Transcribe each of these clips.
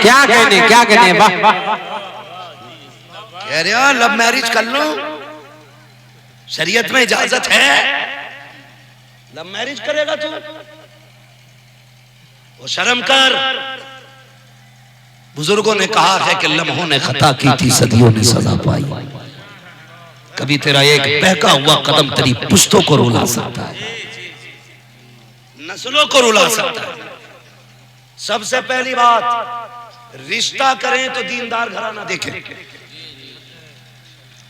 क्या कहने वाह। कह रहे हो लव मैरिज कर लो, शरीयत में इजाजत है। लव मैरिज करेगा तू? वो शर्म कर। बुजुर्गों ने कहा है कि लम्हों ने खता की थी, सदियों ने सजा पाई। कभी तेरा एक बहका हुआ कदम तेरी पुश्तों को रुला सकता है, नस्लों को रुला सकता है। सबसे पहली बात, रिश्ता करें तो दीनदार घराना देखें,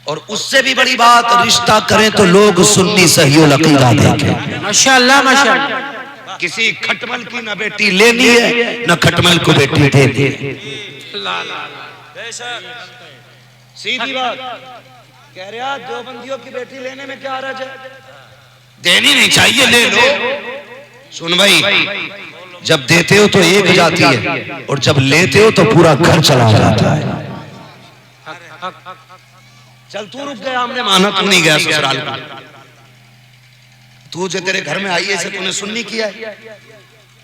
और उससे भी बड़ी बात, रिश्ता करें तो लोग सुन्नी सहीउल अकीदा देखें। माशाअल्लाह माशाअल्लाह। किसी खटमल की ना बेटी लेनी है ना खटमल को बेटी देनी है। सीधी बात कह रहे हैं, दो बंदियों की बेटी लेने में क्या हर्ज है? देनी नहीं चाहिए, ले लो। सुन भाई, जब देते हो तो एक जाती है, और जब लेते हो तो पूरा घर चला जाता है। चल तू रुक गया, हमने माना, तू नहीं गया ससुराल का। तू जो तेरे घर में आई है इसे तूने सुन्नी किया है?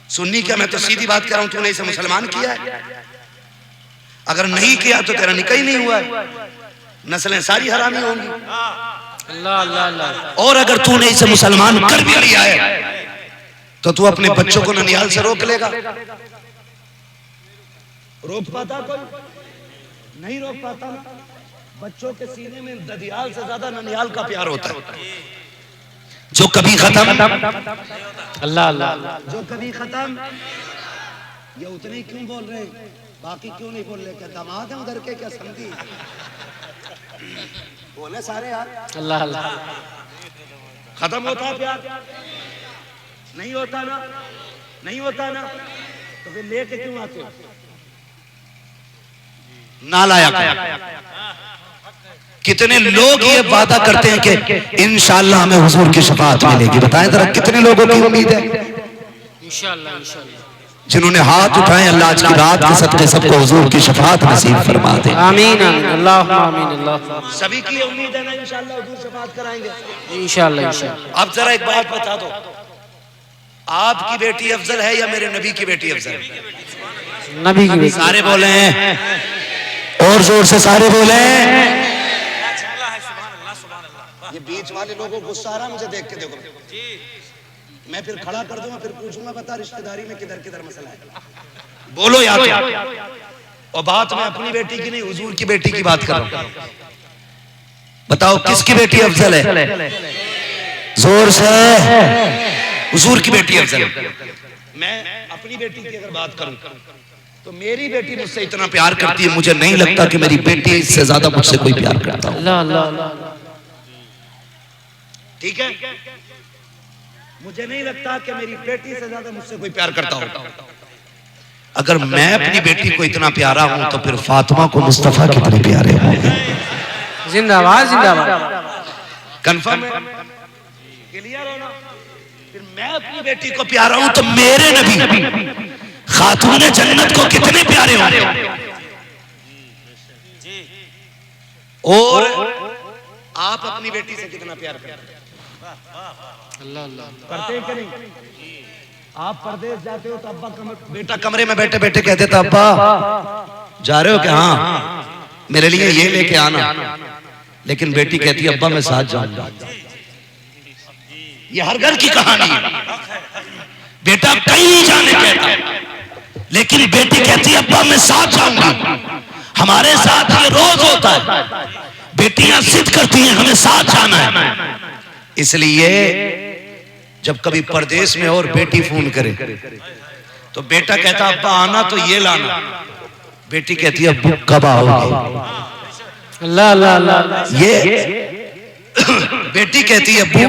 सुन्नी क्या, मैं तो सीधी बात कर रहा हूं, तूने इसे मुसलमान किया है। अगर नहीं किया तो तेरा निकाह ही नहीं हुआ है, नस्लें सारी हरामी होंगी। अल्लाह अल्लाह अल्लाह। और अगर तूने इसे मुसलमान कर भी लिया है तो तू अपने बच्चों को ननिहाल से रोक लेगा? रोक पाता कोई? नहीं रोक पाता। बच्चों के सीने में ददियाल से ज्यादा ननिहाल का प्यार होता है, जो कभी खत्म। अल्लाह अल्लाह। जो कभी खत्म। ये उतने क्यों बोल रहे हैं, बाकी क्यों नहीं बोल रहे? क्या दामाद है उधर के, क्या समझी? बोले सारे यार। अल्लाह अल्लाह। खत्म होता है प्यार? नहीं होता ना, नहीं होता ना, तो फिर लेके क्यों आते हो? नालायक। कितने लोग ये वादा करते हैं कि इंशाअल्लाह हमें हुजूर की शफाअत मिलेगी। बताएं जरा, कितने लोगों की उम्मीद है? इंशाअल्लाह इंशाअल्लाह। जिन्होंने हाथ उठाए, अल्लाह आज की रात के सदके सबको हुजूर की शफाअत नसीब फरमा दे। आमीन आमीन। अल्लाहुम्मा आमीन। अल्लाह सभी की उम्मीद है ना, इंशाअल्लाह हुजूर शफाअत कराएंगे इंशाअल्लाह इंशाअल्लाह। अब जरा एक बात बता दो, आपकी बेटी अफजल है या मेरे नबी की बेटी अफजल है? नबी की बेटी। सारे बोले हैं, और जोर से सारे बोले हैं। ये बीच वाले लोगों को गुस्सा आ रहा मुझे देख के। देखो मैं फिर खड़ा कर दूंगा, फिर पूछूंगा बता रिश्तेदारी में किधर किधर मसला है, बोलो या क्या? और बात मैं अपनी बेटी की नहीं, हुजूर की बेटी की बात कर रहा हूं। बताओ किसकी बेटी अफजल है? जोर से। हुजूर की बेटी अफजल है। मैं अपनी बेटी की अगर बात करूं तो मेरी बेटी मुझसे इतना प्यार करती है, मुझे नहीं लगता कि मेरी बेटी इससे ज्यादा मुझसे कोई प्यार करता हो। अल्लाह अल्लाह अल्लाह। ठीक है, मुझे नहीं लगता कि मेरी बेटी से ज्यादा मुझसे कोई प्यार करता हो। अगर मैं अपनी बेटी को इतना प्यारा हूं तो फिर फातिमा को मुस्तफा कितने प्यारे होंगे। जिंदाबाद जिंदाबाद। कंफर्म है? क्लियर हो ना? फिर मैं अपनी बेटी को प्यारा हूं तो मेरे नबी खातून जन्नत को कितने प्यारे होंगे। और आप अपनी बेटी से कितना प्यार करते हैं? अल्लाह अल्लाह। करते हैं कि नहीं? आप परदेश जाते हो तो अब्बा बेटा कमरे में बैठे बैठे कहते थे अब्बा जा रहे हो क्या? हाँ, मेरे लिए ये लेके आना। लेकिन बेटी कहती है अब्बा मैं साथ जाऊंगा। ये हर घर की कहानी है। बेटा कहीं नहीं जाने कहता, लेकिन बेटी कहती है अब्बा मैं साथ जाऊंगा। हमारे साथ ये रोज होता है, बेटियां जिद करती हैं हमें साथ जाना है। इसलिए जब कभी परदेश में और बेटी फोन करे तो बेटा कहता अब्बा आना तो ये लाना। बेटी कहती है अब्बू कब आओगे? अल्लाह अल्लाह अल्लाह। ये बेटी कहती है अब्बू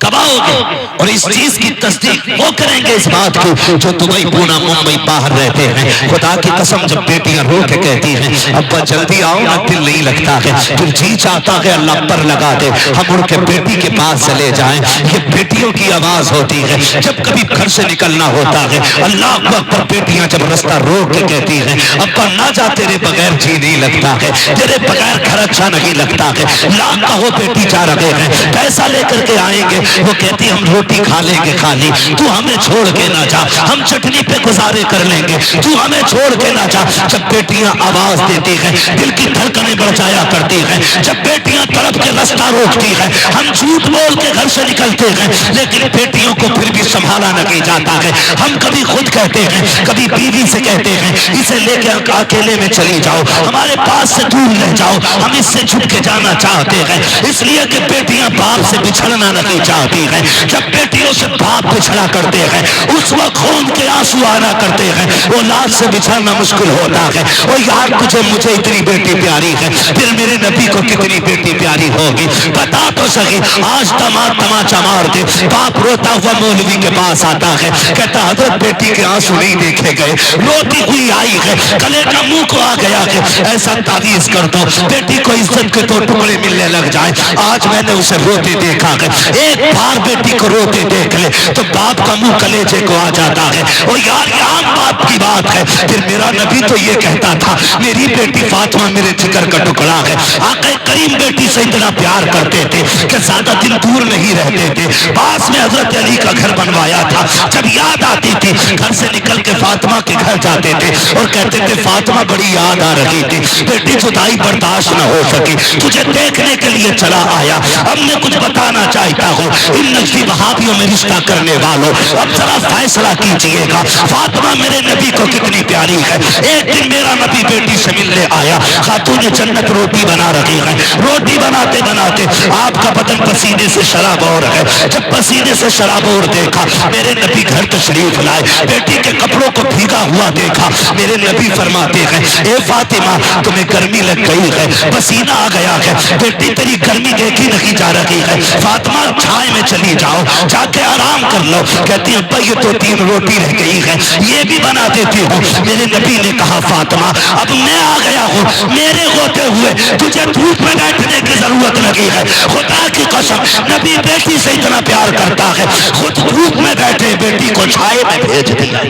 कब आओगे? और इस चीज की तस्दीक वो करेंगे इस बात को जो दुबई पुणे मुंबई बाहर रहते हैं। खुदा की कसम जब बेटियां रो के कहती हैं अब्बा जल्दी आओ ना, दिल नहीं लगता है, फिर जी चाहता है अल्लाह पर लगा दे हम उड़ के बेटी के पास चले जाएं। ये बेटियों की आवाज होती है जब कभी घर से निकलना होता है। अल्लाह अकबर, बेटियां जब रास्ता रोक के कहती हैं अब्बा ना जा, तेरे बगैर जी नहीं लगता है, तेरे बगैर घर अच्छा नहीं लगता है। ला कहो बेटी जा रहे हैं, पैसा लेकर के आएंगे, वो कहती हम रोटी खा लेंगे खाली, तू हमें छोड़ के ना जा, हम चटनी पे गुजारे कर लेंगे, तू हमें छोड़ के ना जा। जब बेटियां आवाज देती हैं, दिल की धड़कनें बढ़ जाया करती हैं। जब बेटियां तड़प के रास्ता रोकती हैं, हम झूठ बोल के घर से निकलते हैं, लेकिन बेटियों को फिर भी संभाला नहीं जाता है। हम कभी खुद कहते हैं, कभी बीवी से कहते हैं, इसे लेके अकेले में चली जाओ, हमारे पास से दूर रह जाओ, हम इससे छुप के जाना चाहते हैं। इसलिए कि बेटियां बाप से बिछड़ना नहीं चाहती हैं। जब बेटियों से बाप बिछड़ा करते हैं, उस वक्त खून के आंसू आना करते हैं, औलाद से बिछड़ना मुश्किल होता है। और यार तुझे मुझे इतनी बेटी प्यारी है, फिर मेरे नबी को कितनी बेटी प्यारी होगी, बता तो सही। आज दामाद तमाचा मार दे, बाप रोता हुआ मौलवी के पास आता है, कहता हजरत बेटी के आंसू नहीं देखे गए, रोती हुई आई है, गले का मुंह को आ गया है, ऐसा तावीज कर दो बेटी को इज्जत के दो टुकड़े मिलने लग जाए। आज मैंने उसे रोते देखा है, एक बार बेटी को रोते देख ले तो बाप का मुंह कलेजे को आ जाता है। और यार यहाँ बाप की बात है, फिर मेरा नबी तो ये कहता था मेरी बेटी फातिमा मेरे जिगर का टुकड़ा है। आके करीम बेटी से इतना प्यार करते थे कि ज्यादा दिन दूर नहीं रहते थे। पास में हजरत अली का घर बनवाया था, जब याद आती थी घर से निकल के फातिमा के घर जाते थे और कहते थे फातिमा बड़ी याद आ रही थी, बेटी जुदाई बर्दाश्त न हो सकी, तुझे देखने के लिए चला आया। अब मैं कुछ बताना चाहता हूँ इन नजदी वहाबियों में रिश्ता करने वालों, अब जरा फैसला कीजिएगा फातिमा मेरे नबी को कितनी प्यारी है। एक दिन मेरा नबी बेटी से मिलने आया, खातून जन्नत रोटी बना रही है, रोटी बनाते बनाते आपका बदन पसीने से शराबोर है। जब पसीने से शराबोर देखा मेरे नबी घर तशरीफ लाए, बेटी के कपड़ों को भीगा हुआ देखा, मेरे नबी फरमाते हैं ए फातिमा तुम्हें गर्मी लग गई है, पसीना आ गया है, बेटी तेरी गर्मी देखी नहीं जा रही है, फातिमा छाए में चली जाओ, जाके आराम कर लो। कहती अब्बा ये तो 3 रोटी रह गई है, ये भी बना देती हूँ। मेरे नबी ने कहा फातिमा अब मैं आ गया हूँ, मेरे होते हुए तुझे धूप में बैठने की जरूरत लगी है। खुदा की कसम नबी बेटी से इतना प्यार करता है, खुद धूप में बैठे बेटी को छाए में भेज दिया।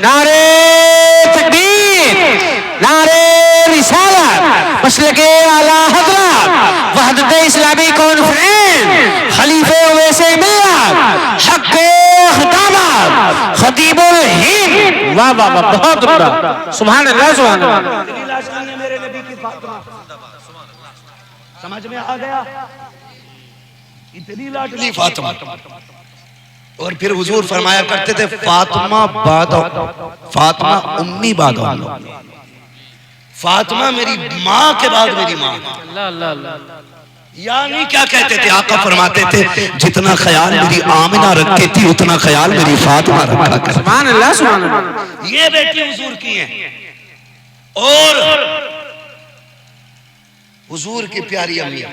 नारे तकबीर, नारे रिसालत, मसलके आला हज़रत, वहदत इस्लामी कॉन्फ्रेंस, खलीफे वैसे मिल्लत, हक़्क़े खितामत, खतीबुल हिंद। वाह वाह वाह, बहुत उम्दा, सुभान अल्लाह सुभान अल्लाह। मेरे नबी की फातिमा समझ में आ गया, इतनी लाडली फातिमा। और फिर हुजूर फरमाया करते थे फातिमा बादो, फातिमा उम्मी बादो, फातिमा मेरी माँ के बाद मेरी माँ। यानी क्या कहते थे आका फरमाते थे जितना ख्याल मेरी आमिना रखती थी उतना ख्याल मेरी फातिमा रखा करती। सुभान अल्लाह सुभान अल्लाह। ये बेटी हुजूर की है और हुजूर की प्यारी अम्मी।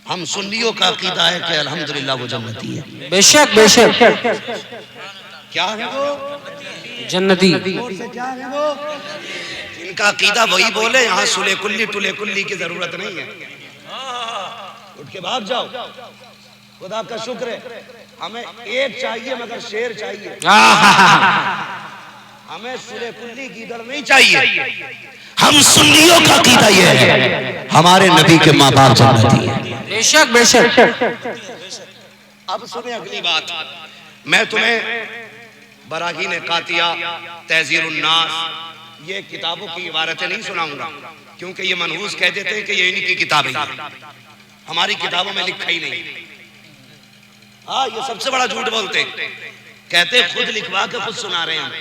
हम सुन्नियों का अकीदा है कि अल्हम्दुलिल्लाह वो जन्नती है। बेशक बेशक। क्या है वो? जन्नती। क्या है वो? इनका अकीदा वही बोले, यहाँ सुले कुल्ली टुले कुल्ली की जरूरत नहीं है। उठ के भाग जाओ, खुदा का शुक्र है हमें एक चाहिए मगर शेर चाहिए, हमें सुले कुल्ली गीदड़ नहीं चाहिए। हम सुन्नियों का अकीदा ये है हमारे नबी के माँ बाप जन्नती है। बेशक बेशक। अब सुने अगली बात, मैं तुम्हें बराहीन कातिया, तहजीरुन नास ये किताबों की इबारतें नहीं सुनाऊंगा क्योंकि ये मनहूस कह देते हैं कि ये इनकी किताबें हैं, हमारी किताबों में लिखा ही नहीं। हाँ ये सबसे बड़ा झूठ बोलते, कहते खुद लिखवा के खुद सुना रहे हैं।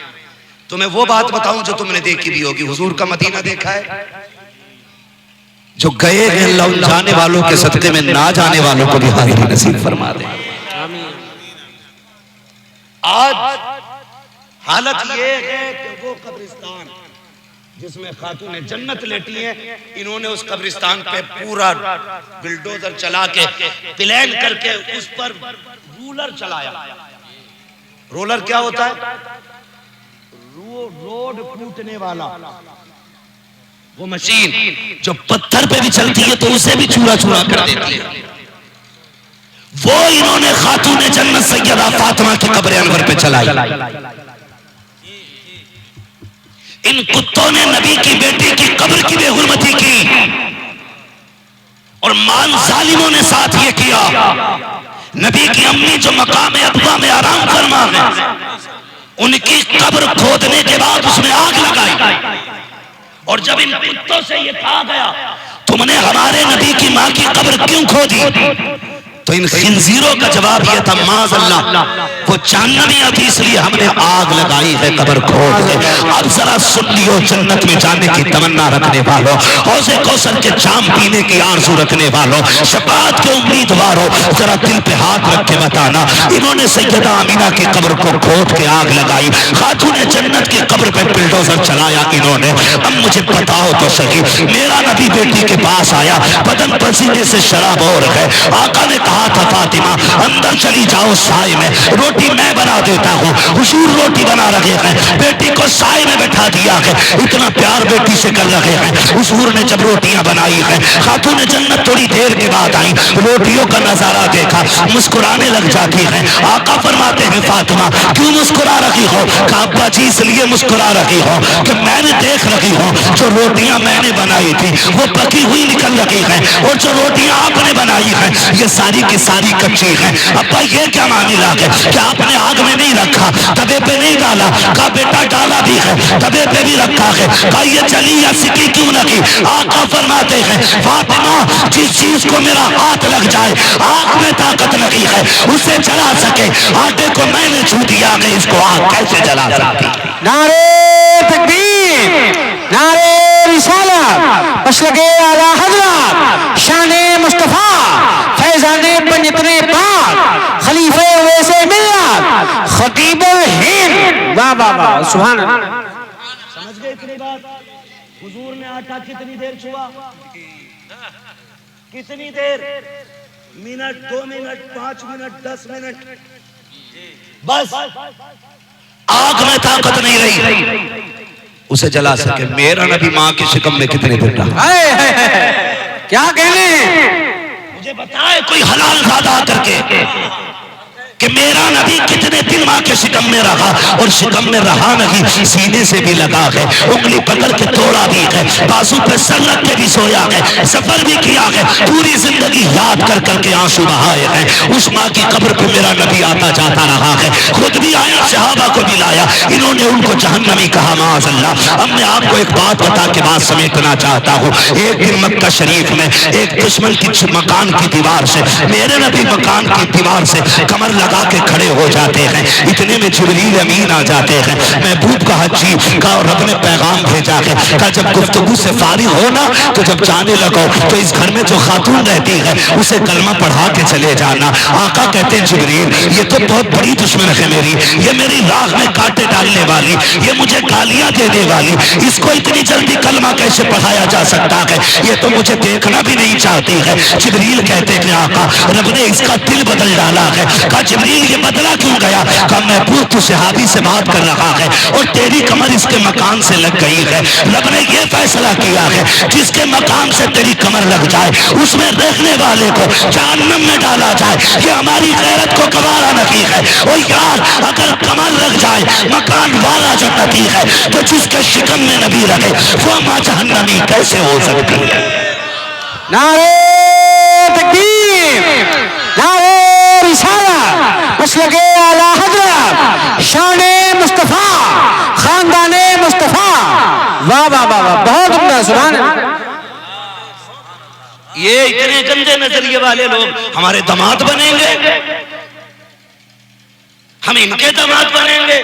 तुम्हें वो बात बताऊं जो तुमने देखी भी होगी, हुजूर का मदीना देखा है? जो गए हैं अल्लाह उन जाने वालों के सदके में ना जाने वालों को भी हाजिरी नसीब फरमा दे। आज हालत ये है कि वो कब्रिस्तान जिसमें खातून जन्नत लेटी है, इन्होंने उस कब्रिस्तान पे पूरा बिल्डोजर चला के प्लान करके उस पर रूलर चलाया। रोलर क्या होता है? रोड कूटने वाला वो मशीन जो पत्थर पे भी चलती है तो उसे भी चूरा चूरा कर देती है। वो इन्होंने खातून जन्नत सैयदा फातिमा की कब्र अनवर पे चलाई। इन कुत्तों ने नबी की बेटी की कब्र की बेहुरमती की और मान जालिमों ने साथ ये किया नबी की अम्मी जो मकाम अबवा में आराम फरमा है, उनकी कब्र खोदने के बाद उसमें आग लगाई। और जब इन कुत्तों से ये कहा गया तुमने हमारे नबी की माँ की कब्र क्यों खोदी, तो इन खिंजीरों का जवाब यह था माज़अल्लाह वो जहन्नमी थी इसलिए हमने आग लगाई है कब्र खोद के। अब जरा सुन लियो जन्नत में जाने की तमन्ना रखने वालों, हौज़े कौसर के जाम पीने की आरज़ू रखने वालों, शफाअत के उम्मीदवारों, जरा दिल पे हाथ रख के बताना इन्होंने सैयदा अमीना की कब्र को खोद के आग लगाई, खातूने जन्नत की कब्र पे बुलडोजर चलाया इन्होंने। अब मुझे बताओ तो सही, मेरा नबी बेटी के पास आया, बदन पसीने से शराब और है, आका ने कहा था फातिमा अंदर चली जाओ साए में, रोटी मैं बना देता हूँ। हुजूर रोटी बना रहे हैं, बेटी को साए में बैठा दिया है, इतना प्यार बेटी से कर रहे हैं। हुजूर ने जब रोटियां बनाई है, खातून जन्नत थोड़ी देर के बाद आई, रोटियों का नजारा देखा, मुस्कुराने लग जाती है। आका फरमाते हैं फातिमा क्यों मुस्कुरा रही हो? कहा अब्बा जी इसलिए मुस्कुरा रही हो कि मैंने देख रही हूँ जो रोटियां मैंने बनाई थी वो पकी हुई निकल रही है, और जो रोटियां आपने बनाई है ये सारी की सारी कच्ची है। अब्बा ये क्या मामला है कि आपने आग में नहीं रखा, तवे पे नहीं डाला? का बेटा डाला भी है, तवे पे भी रखा है। का ये जली या सिकी क्यों लगी? आका फरमाते हैं फातिमा जिस चीज को मेरा हाथ लग जाए, आग में ताकत लगी है उसे जला सके, आटे को मैंने छू दिया, मैं इसको आग कैसे जला सकती? नारे तकबीर, नारे रिसालत, मसलके आला हज़रत, शाने मुस्तफा, फैज़ाने पंजतने पाक, खलीफे वैसे मिल्लत, खतीबुल हिंद। वाह वाह वाह, सुभान अल्लाह। समझ गए इतनी बात? हुजूर ने आटा कितनी देर छुआ? कितनी देर? मिनट, 2 मिनट, 5 मिनट, 10 मिनट, बस। आग में ताकत नहीं रही उसे जला सके। मेरा नबी माँ की शिकम में कितने दिन रहा? क्या कहने, मुझे बताए कोई हलाल ज़ादा करके कि मेरा नबी कितने दिन माँ के शिकम में रहा, और शिकम में रहा नहीं सीने से भी लगा है, उंगली पकड़ के तोड़ा भी है, बाजू पे सर रख के भी सोया है, सफर भी किया है, पूरी जिंदगी याद कर करके आंसू बहाए हैं। उस माँ की कब्र पे मेरा नबी आता जाता रहा है, खुद भी आया, सहाबा को भी लाया, इन्होंने उनको जहन्नमी कहा माज़अल्लाह। अब मैं आपको एक बात बता के बात समेटना चाहता हूँ। एक दिन मक्का शरीफ में एक दुश्मन की मकान की दीवार से, मेरे नबी मकान की दीवार से कमर लगा के खड़े हो जाते हैं, इतने में जिब्रील अमीन आ जाते हैं। महबूब का हजी का रब ने पैगाम भेजा है, कहा जब गुफ्तगू से फारिग हो ना तो जब जाने लगो तो इस घर में जो खातून रहती है उसे कलमा पढ़ा के चले जाना। आका कहते हैं जिब्रील ये तो बहुत बड़ी दुश्मन है मेरी, ये मेरी राह में कांटे डालने वाली, ये मुझे गालियां देने वाली, इसको इतनी जल्दी कलमा कैसे पढ़ाया जा सकता है? ये तो मुझे देखना भी नहीं चाहती है। जिब्रील कहते हैं आका रब ने इसका दिल बदल डाला है। कहा जिब्रील ये बदला क्यों गया? कहा महबूब तू सहाबी से बात कर रहा है और तेरी कमर इसके मकान से लग गई है, रब ने ये फैसला किया है जिसके मकान से तेरी कमर लग जाए उसमें रहने वाले को जहन्नम में डाला जाए। ये हमारी गैरत को गवारा नहीं है। और यार अगर कमर लग जाए मकान वाला जो नबी है तो जिसके शिकम में नबी रहे वो माँ जहन्नमी कैसे हो सकती है? नारे तकबीर, नारे रिसालत, मसलके आला हज़रत, शाने मुस्तफा, खानदाने मुस्तफा। वाह वाह वाह वाह, बहुत उम्दा, सुभान अल्लाह। ये इतने गंदे नजरिए वाले लोग हमारे दामाद बनेंगे, हम इनके दामाद बनेंगे,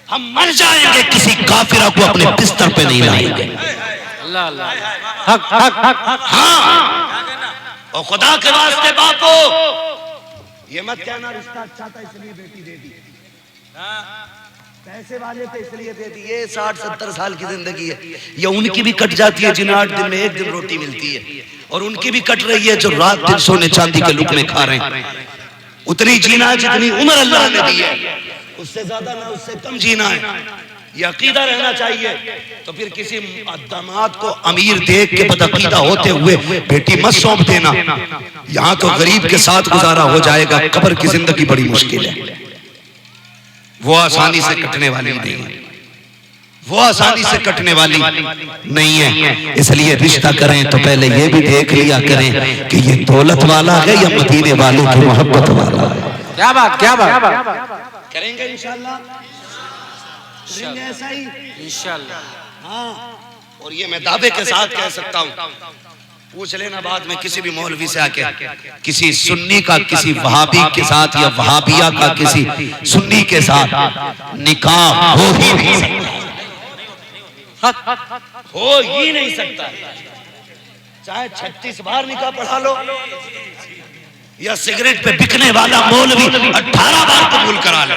हम मर जाएंगे, किसी काफिरा को अपने बिस्तर पे नहीं लाएंगे। अल्लाह अल्लाह, हक हक हक हक। हाँ और खुदा के वास्ते बापो ये मत कहना रिश्ता अच्छा था इसलिए बेटी दे दी, पैसे वाले थे इसलिए दे दी। ये 60-70 साल की जिंदगी है, ये उनकी भी कट जाती है जिन्हें 8 दिन में 1 दिन रोटी मिलती है, और उनकी भी कट रही है जो रात दिन सोने चांदी के लुकमे खा रहे हैं। उतनी जीना जितनी उम्र अल्लाह ने दी है, उससे ज्यादा ना उससे कम जीना है। ये अकीदा रहना चाहिए। तो फिर किसी दामाद को अमीर देख के बदअकीदा होते हुए बेटी मत सौंप देना। यहाँ तो गरीब के साथ गुजारा हो जाएगा, कब्र की जिंदगी बड़ी मुश्किल है, वो आसानी से कटने वाली नहीं है। वो आसानी से कटने वाली नहीं है। इसलिए रिश्ता करें तो पहले ये भी देख लिया करें कि ये दौलत वाला है या मदीने वाले की मोहब्बत वाला है। क्या बात, क्या बात करेंगे इंशाल्लाह, ऐसा ही इंशाल्लाह। हाँ, और ये मैं दावे के साथ कह सकता हूँ, पूछ लेना बाद में किसी भी मौलवी से आके, किसी सुन्नी का किसी वहाबी के साथ या वहाबिया का किसी सुन्नी के साथ निकाह हो ही नहीं सकता, हो ही नहीं सकता। चाहे 36 बार निकाह पढ़ा लो या सिगरेट पे बिकने वाला मौलवी 18 बार कबूल करा ले,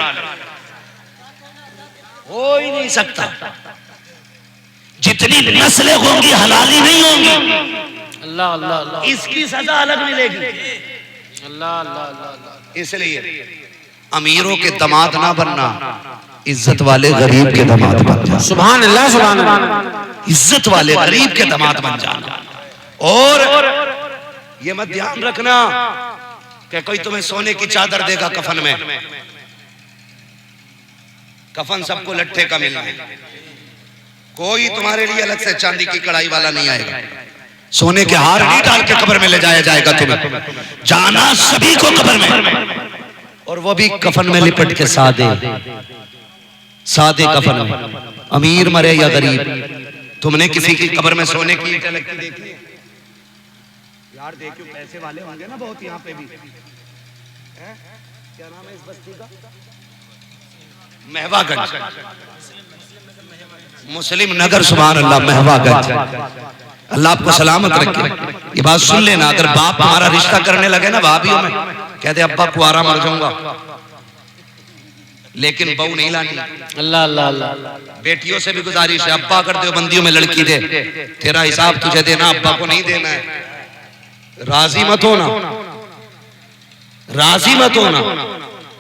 हो ही नहीं सकता। जितनी नस्लें होंगी हलाली नहीं होंगी। अल्लाह अल्लाह अल्लाह, इसकी सजा अलग मिलेगी। अल्लाह अल्लाह अल्लाह। इसलिए अमीरों के दामाद ना बनना, इज्जत वाले गरीब के दामाद बन जाना। सुभान अल्लाह, सुभान अल्लाह। इज्जत वाले गरीब के दामाद बन जाना। और ये मत ध्यान रखना कि कोई तुम्हें सोने की चादर देगा कफन में, कफन सबको लट्ठे का मिलना है। कोई तुम्हारे लिए अलग से चांदी की कढ़ाई वाला नहीं आएगा। सोने के हार नहीं डाल के कब्र में ले जाया जाएगा तुम्हें, जाना सभी को कब्र में, और वो भी कफन में लिपट के सादे सादे कफन में। अमीर मरे या गरीब, तुमने किसी की कब्र में सोने की ईंटें लगती देखी है? यार देखो पैसे वाले होंगे ना बहुत यहाँ पे भी, क्या नाम है इस बस्ती का? महवागंज, मुस्लिम नगर। सुभान अल्लाह, महवागंज। अल्लाह आपको सलामत रखे। ये बात सुन लेना, अगर बाप हमारा रिश्ता करने लगे ना भाभीयों में, कहते अब्बा कुआरा मर जाऊंगा, लेकिन बहू नहीं लानी। अल्लाह अल्लाह अल्लाह। बेटियों से भी गुजारिश है, अब्बा अगर देवबंदियों में लड़की दे, तेरा हिसाब तुझे देना, अब्बा को नहीं देना है। राजी मत होना, राजी मत होना।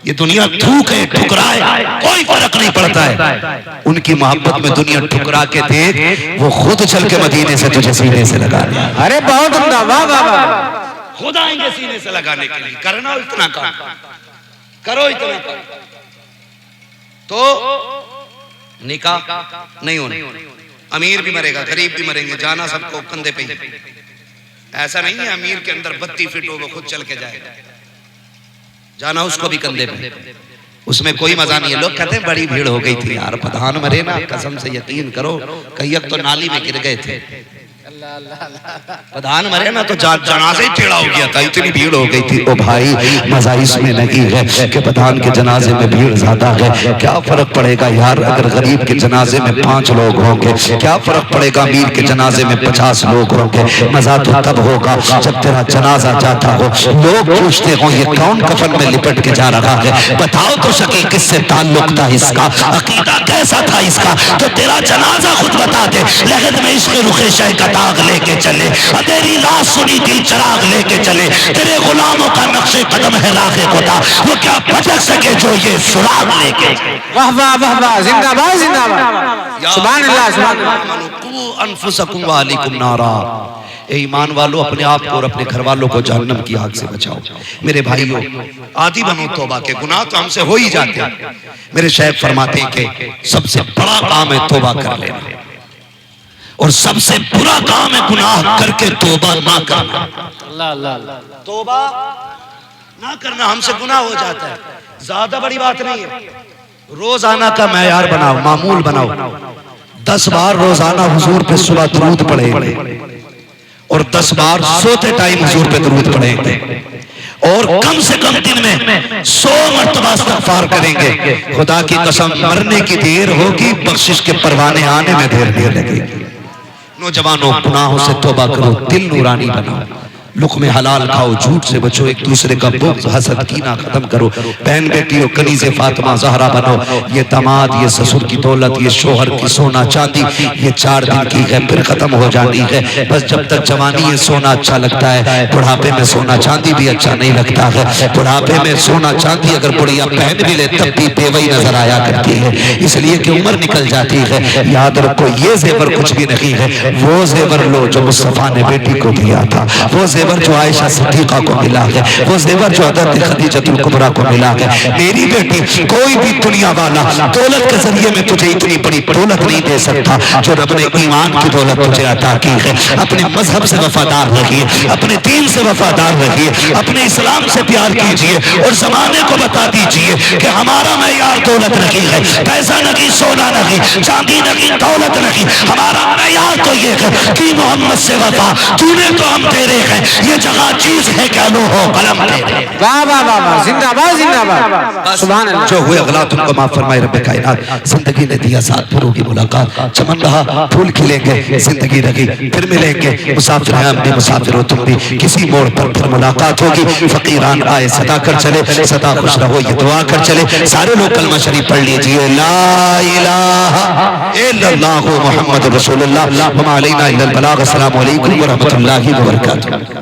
ये दुनिया थूक है, ठुकराए, कोई फर्क नहीं पड़ता है। उनकी मोहब्बत में दुनिया ठुकरा के देख, वो खुद चल के मदीने से तुझे सीने से लगा लिया। अरे बहुत उम्दा, वाह वाह वाह। खुद आएंगे सीने से लगाने के लिए। करना इतना काम, करो इतना काम, तो निकाह नहीं होना। अमीर भी मरेगा, गरीब भी मरेंगे, जाना सबको कंधे पे ही। ऐसा नहीं है अमीर के अंदर 32 फीट हो, वो खुद चल के जाएगा, जाना उसको भी कंधे पे। उसमें कोई मजा नहीं है। लोग कहते हैं बड़ी भीड़ हो गई थी यार, प्रधान मरे ना, कसम से यकीन करो कई तो नाली में गिर गए थे। प्रधान मरे ना तो जनाजे ही टेढ़ा हो गया था, इतनी भीड़ हो गई थी। ओ भाई, मजा इसमें नहीं है कि प्रधान के जनाजे में भीड़ ज्यादा है। क्या फर्क पड़ेगा यार, अगर गरीब के जनाजे में 5 लोग होंगे, क्या फर्क पड़ेगा अमीर के जनाजे में 50 लोग होंगे। मजा तो तब होगा जब तेरा जनाजा जाता हो, लोग पूछते हो ये कौन कफन में लिपट के जा रहा है, बताओ तो सके किससे ताल्लुक था इसका, अकीदा कैसा था इसका, तो तेरा जनाजा खुद बता दे। लगन में इसके रुखे शह का दाग लेके चले, तेरी लाश सुनी दिल चराग लेके चले, तेरे गुलामों का नक्शे कदम है राखे खुदा, वो क्या भटक सके जो ये सुराग लेके। वाह वाह वाह वाह, जिंदाबाद जिंदाबाद, सुभान अल्लाह सुभान अल्लाह। अनफुसकुम व अहलिकुम नारा। ए ईमान वालों, अपने आप को और अपने घर वालों को जहन्नम की आग से बचाओ। मेरे भाइयों, आदी बनो तौबा के, गुनाह तो हमसे हो ही जाते हैं। मेरे शेख फरमाते हैं कि सबसे बड़ा काम है तौबा कर लेना, और सबसे बुरा काम है गुनाह करके तौबा ना करना। अल्लाह अल्लाह अल्लाह। तौबा ना करना हमसे गुनाह हो जाता है, ज्यादा बड़ी बात नहीं है। रोजाना का मैयार बनाओ, मामूल बनाओ। 10 बार रोजाना हुजूर पे सुबह दरूद पढ़ेंगे, और 10 बार सोते टाइम हुजूर पे दरूद पढ़ेंगे, और कम से कम दिन में 100 मर्तबा इस्तिग़फ़ार करेंगे। खुदा की कसम, मरने की देर होगी, बख्शिश के परवाने आने में देर नहीं लगेगी। नौजवानों, गुनाहों से तौबा करो, दिल नूरानी बनाओ, लुक़्मे हलाल खाओ, झूठ से बचो, एक दूसरे का बुग़्ज़ हसद कीना खत्म करो। बहन बेटियों, कनीज़े फातिमा ज़हरा बनो। ये दामाद, ये ससुर की दौलत, ये शोहर की सोना चांदी, ये 4 दिन की है, फिर खत्म हो जानी है। बस जब तक जवानी है सोना अच्छा लगता है, बुढ़ापे में सोना चांदी भी अच्छा नहीं लगता है। बुढ़ापे में सोना चांदी अगर बुढ़िया पहन भी ले तब भी बेवई नजर आया करती है, इसलिए कि उम्र निकल जाती है। याद रखो, ये जेवर कुछ भी नहीं है, वो जेवर लो जो मुस्तफ़ा ने बेटी को दिया था, वो जेवर जो आयशा सिद्दीका को मिला है, वो जेवर जो हज़रत खदीजतुल कुबरा को मिला है। मेरी बेटी, कोई भी दुनिया वाला दौलत के जरिए में तुझे इतनी बड़ी दौलत नहीं दे सकता जो रब ने ईमान की दौलत तुझे अता की है। अपने मजहब से वफादार रहिए, अपने दीन से वफादार रहिए, अपने इस्लाम से प्यार कीजिए और जमाने को बता दीजिए कि हमारा मैयार दौलत नहीं है, पैसा नहीं, सोना नहीं, चांदी नहीं, दौलत नहीं। हमारा मैयार तो ये है कि मोहम्मद से वफा, तूने तो हम तेरे हैं, ये जगह चीज है क्या लो हो कलम तेरे। वाह वाह वाह वाह, जिंदाबाद जिंदाबाद, सुभान अल्लाह। जो हुए अगलात उनको माफ फरमाए रब्बे कायनात। जिंदगी ने दिया साथ, फिर होगी मुलाकात, चमन रहा फूल खिलेंगे, जिंदगी रही फिर मिलेंगे। मुसाफिर हैं हम भी, मुसाफिर हो तुम भी, किसी मोड़ पर फिर मुलाकात होगी। फकीरान आए सदा कर चले, सदा खुश रहो ये दुआ कर चले। सारे लोग कलमा शरीफ पढ़ लीजिए, ला इलाहा इल्लल्लाहु मुहम्मदुर रसूलुल्लाह व मा अलैना इल्लल बलाग। अस्सलामु अलैकुम व रहमतुल्लाहि व बरकातुहू।